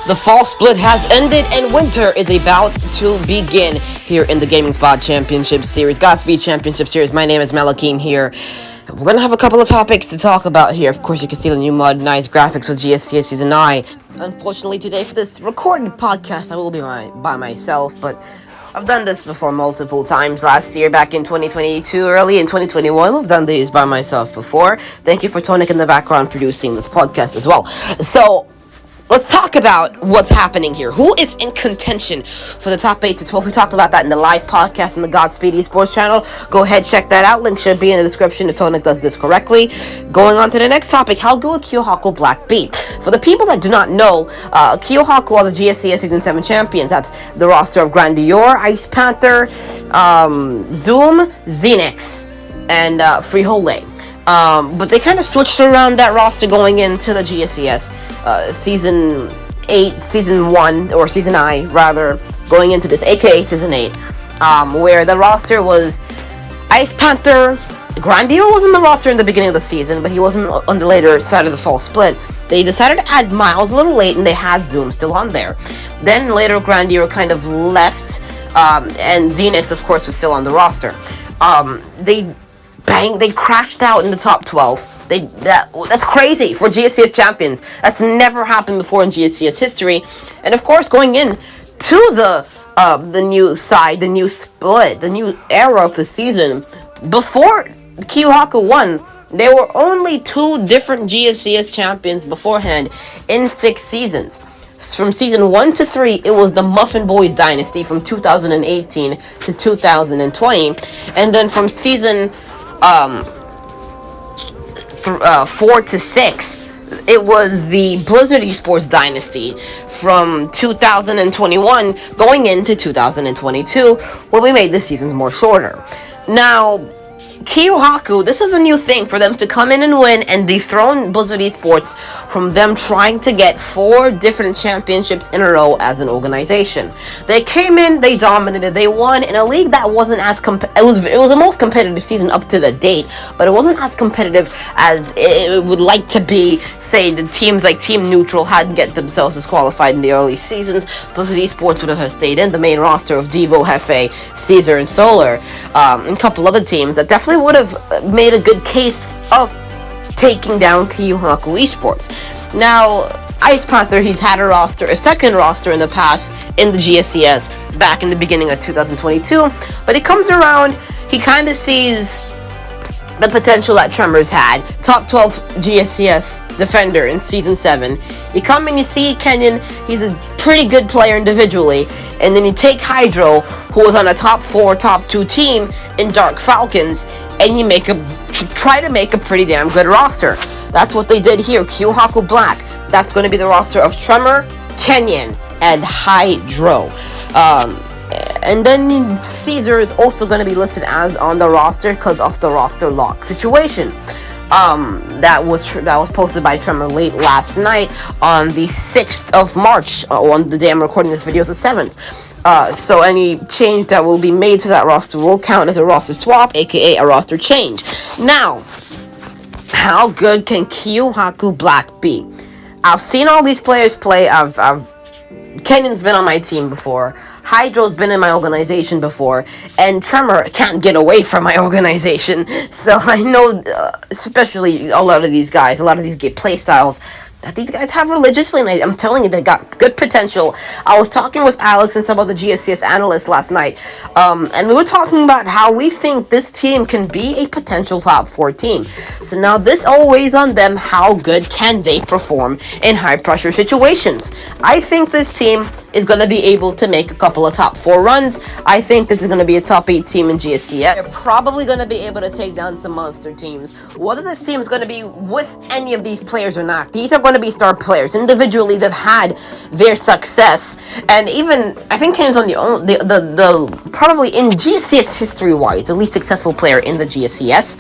The fall split has ended and winter is about to begin here in the Gaming Spot Championship Series, Godspeed Championship Series. My name is Malakim here. We're going to have a couple of topics to talk about here. Of course, you can see the new modernized graphics with GSCS Season 9. Unfortunately, today for this recorded podcast, I will be by myself, but I've done this before multiple times last year, back in 2022, early in 2021. I've done these by myself before. Thank you for Tonic in the background producing this podcast as well. So, let's talk about what's happening here. Who is in contention for the top 8 to 12? We talked about that in the live podcast in the Godspeed Esports channel. Go ahead, check that out. Link should be in the description if Tonic does this correctly. Going on to the next topic, how good would Kyohaku Black be? For the people that do not know, Kyohaku are the GSCS Season 7 champions. That's the roster of Grandior, Ice Panther, Zoom, Xenix, and Frihole. But they kind of switched around that roster going into the GSCS Season 8, Season 1, or Season I, rather, going into this, aka Season 8, where the roster was Ice Panther. Grandior was in the roster in the beginning of the season, but he wasn't on the later side of the fall split. They decided to add Miles a little late, and they had Zoom still on there. Then later, Grandior kind of left, and Xenix, of course, was still on the roster. They crashed out in the top 12. That's crazy for GSCS champions. That's never happened before in GSCS history. And of course, going in to the new side, the new split, the new era of the season, before Kyohaku won, there were only 2 different GSCS champions beforehand in 6 seasons. From season 1 to 3, it was the Muffin Boys dynasty from 2018 to 2020. And then from season 4 to 6, it was the Blizzard Esports dynasty from 2021 going into 2022, where we made the seasons more shorter. Now, Kyohaku, this is a new thing for them to come in and win and dethrone Blizzard Esports from them trying to get 4 different championships in a row as an organization. They came in, they dominated, they won in a league that wasn't as it was the most competitive season up to the date, but it wasn't as competitive as it would like to be. Say the teams like Team Neutral hadn't get themselves disqualified in the early seasons. Blizzard Esports would have stayed in the main roster of Devo, Hefe, Caesar, and Solar, and a couple other teams that definitely would have made a good case of taking down Kyohaku Esports. Now, Ice Panther, he's had a second roster in the past in the GSCS back in the beginning of 2022, but he comes around, he kind of sees the potential that Tremors had. Top 12 GSCS defender in Season 7. You come and you see Kenyon, he's a pretty good player individually, and then you take Hydro, who was on a top 4, top 2 team in Dark Falcons, and you try to make a pretty damn good roster. That's what they did here. Kyohaku Black, that's going to be the roster of Tremor, Kenyon, and Hydro. And then Caesar is also going to be listed as on the roster because of the roster lock situation. That was posted by Tremor late last night on the 6th of March. On the day I'm recording this video is the 7th. So any change that will be made to that roster will count as a roster swap, aka a roster change. Now, how good can Kyohaku Black be? I've seen all these players play. Kenyon's been on my team before. Hydro's been in my organization before, and Tremor can't get away from my organization. So I know, especially a lot of these play styles, that these guys have religiously, and I'm telling you, they got good potential. I was talking with Alex and some of the GSCS analysts last night, and we were talking about how we think this team can be a potential top 4 team. So now this all weighs on them. How good can they perform in high pressure situations? I think this team is going to be able to make a couple of top 4 runs. I think this is going to be a top 8 team in GSCS. They're probably going to be able to take down some monster teams. Whether this team is going to be with any of these players or not, these are going to be star players. Individually, they've had their success, and even I think Kenyon's on the probably in GSCS history-wise, the least successful player in the GSCS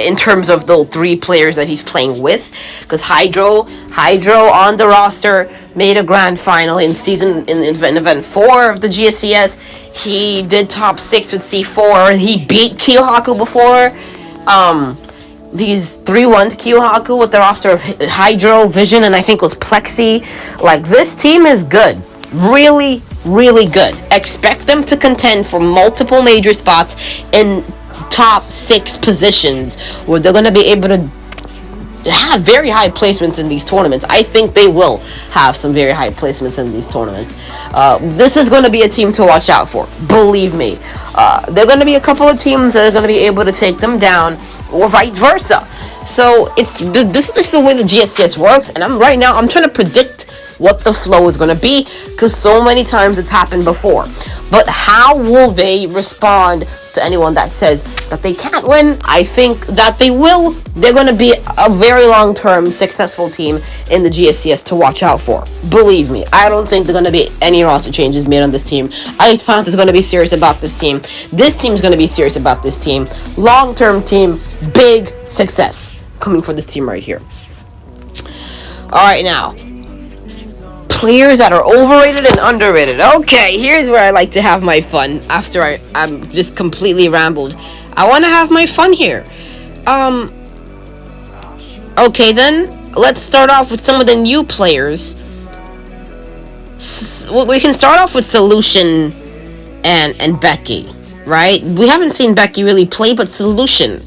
in terms of the 3 players that he's playing with, because Hydro on the roster made a grand final in event 4 of the GSCS. He did top 6 with C4. He beat Kyohaku before. these 3-1 Kyohaku with the roster of Hydro, Vision, and I think it was Plexi. Like, this team is good. Really, really good. Expect them to contend for multiple major spots in top 6 positions where they're going to be able to have very high placements in these tournaments. I think they will have some very high placements in these tournaments. This is going to be a team to watch out for. Believe me. There are going to be a couple of teams that are going to be able to take them down, or vice versa. So this is just the way the GSCS works, and I'm trying to predict what the flow is going to be, because so many times it's happened before. But how will they respond to anyone that says that they can't win? I think that they will. They're going to be a very long-term successful team in the GSCS to watch out for. Believe me, I don't think there's going to be any roster changes made on this team. Ice Pants is going to be serious about this team. This team's going to be serious about this team. Long-term team, big success coming for this team right here. Alright, now, players that are overrated and underrated. Okay, here's where I like to have my fun after I'm just completely rambled. I want to have my fun here. Okay, then, let's start off with some of the new players. We can start off with Solution and Becky, right? We haven't seen Becky really play, but Solution.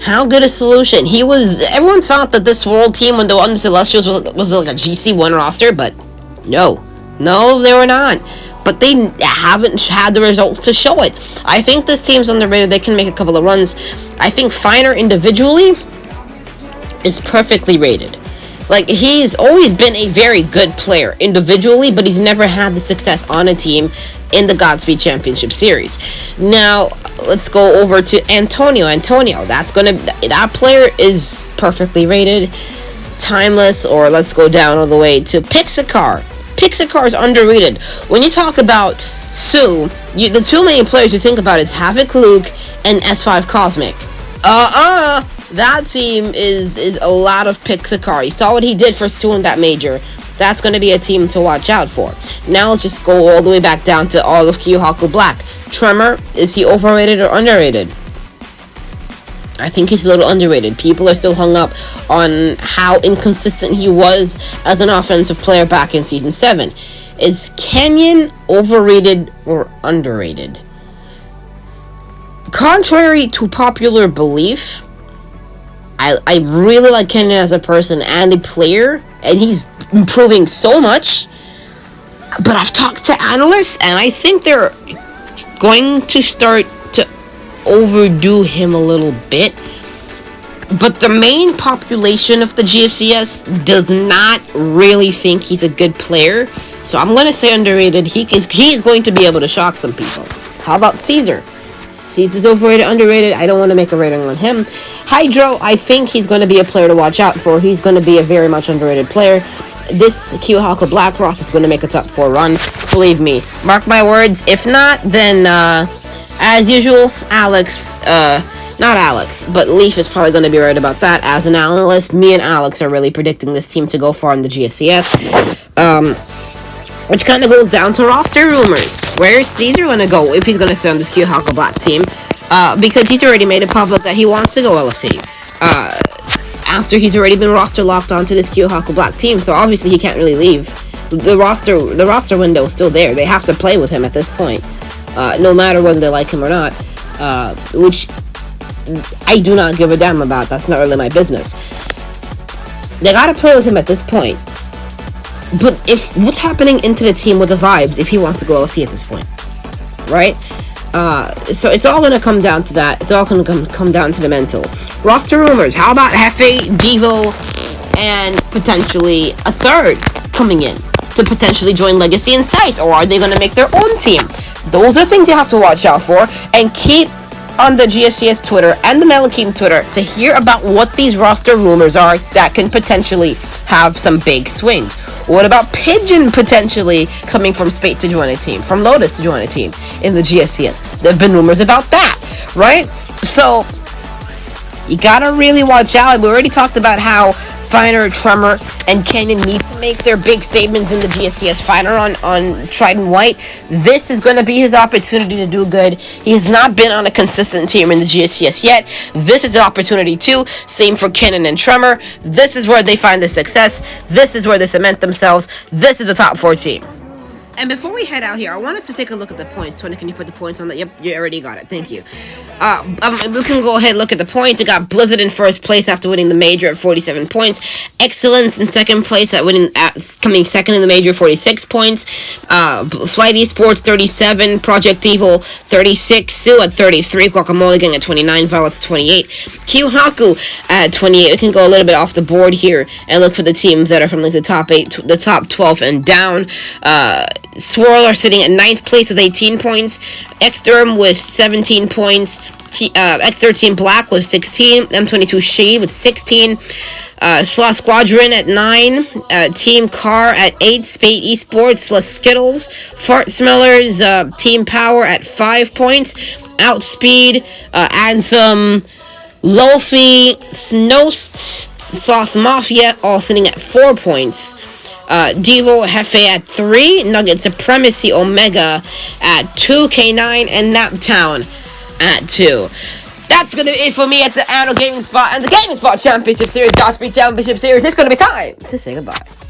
How good is Solution? Everyone thought that this world team, when they were on the Celestials, was like a GC1 roster, but no, they were not. But they haven't had the results to show it. I think this team's underrated. They can make a couple of runs. I think Finer individually is perfectly rated. Like, he's always been a very good player individually, but he's never had the success on a team in the Godspeed Championship Series. Now, let's go over to Antonio. That player is perfectly rated. Timeless, or let's go down all the way to Pixacar. Pixacar is underrated. When you talk about Sue, the two main players you think about is Havoc Luke and S5 Cosmic. That team is a lot of Pixacar. You saw what he did for Sue in that major. That's going to be a team to watch out for. Now let's just go all the way back down to all of Kyohaku Black. Tremor, is he overrated or underrated? I think he's a little underrated. People are still hung up on how inconsistent he was as an offensive player back in Season 7. Is Kenyon overrated or underrated? Contrary to popular belief, I really like Kenyon as a person and a player, and he's improving so much. But I've talked to analysts, and I think they're going to start to overdo him a little bit. But the main population of the GSCS does not really think he's a good player. So I'm going to say underrated. He is going to be able to shock some people. How about Caesar? Caesar's overrated, underrated. I don't want to make a rating on him. Hydro, I think he's going to be a player to watch out for. He's going to be a very much underrated player. This Kyohaku Black Ross is going to make a top 4 run. Believe me. Mark my words. If not, then as usual, not Alex, but Leaf is probably going to be right about that. As an analyst, me and Alex are really predicting this team to go far in the GSCS. Which kind of goes down to roster rumors. Where is Caesar going to go if he's going to stay on this Kyohaku Black team? Because he's already made it public that he wants to go LFC. After he's already been roster locked onto this Kyohaku Black team, so obviously he can't really leave. The roster window is still there. They have to play with him at this point, no matter whether they like him or not. Which I do not give a damn about. That's not really my business. They gotta play with him at this point. But what's happening into the team with the vibes if he wants to go LFC at this point, right? So it's all gonna come down to that. It's all gonna come down to the mental. Roster rumors. How about Hefe, Devo, and potentially a third coming in to potentially join Legacy and Scythe, or are they gonna make their own team? Those are things you have to watch out for, and keep on the GSCS Twitter and the Melakeem Twitter to hear about what these roster rumors are that can potentially have some big swings. What about Pigeon potentially coming from Spate to join a team, from Lotus to join a team in the GSCS? There have been rumors about that, right? So you gotta really watch out. We already talked about how Finer, Tremor, and Canyon need to make their big statements in the GSCS final on Trident White. This is going to be his opportunity to do good. He has not been on a consistent team in the GSCS yet. This is an opportunity too. Same for Canyon and Tremor. This is where they find their success. This is where they cement themselves. This is a top 4 team. And before we head out here, I want us to take a look at the points. Tony, can you put the points on that? Yep, you already got it. Thank you. We can go ahead and look at the points. It got Blizzard in first place after winning the major at 47 points. Excellence in second place coming second in the major, 46 points. Flight Esports 37, Project Evil 36, Sue at 33, Guacamole Gang at 29, Violets 28, Kyohaku at 28. We can go a little bit off the board here and look for the teams that are from like the top 8, the top 12 and down. Swirl are sitting at 9th place with 18 points. Xderm with 17 points. X13 Black with 16. M22 She with 16. Sloth Squadron at 9. Team Car at 8. Spade Esports, Les Skittles. Fart Smellers, Team Power at 5 points. Outspeed, Anthem, Lofi, Snow, Sloth Mafia, all sitting at 4 points. Devo Hefe at 3, Nugget Supremacy Omega at 2, K9, and Naptown at 2. That's going to be it for me at the Annual Gaming Spot and the Gaming Spot Championship Series, Godspeed Championship Series. It's going to be time to say goodbye.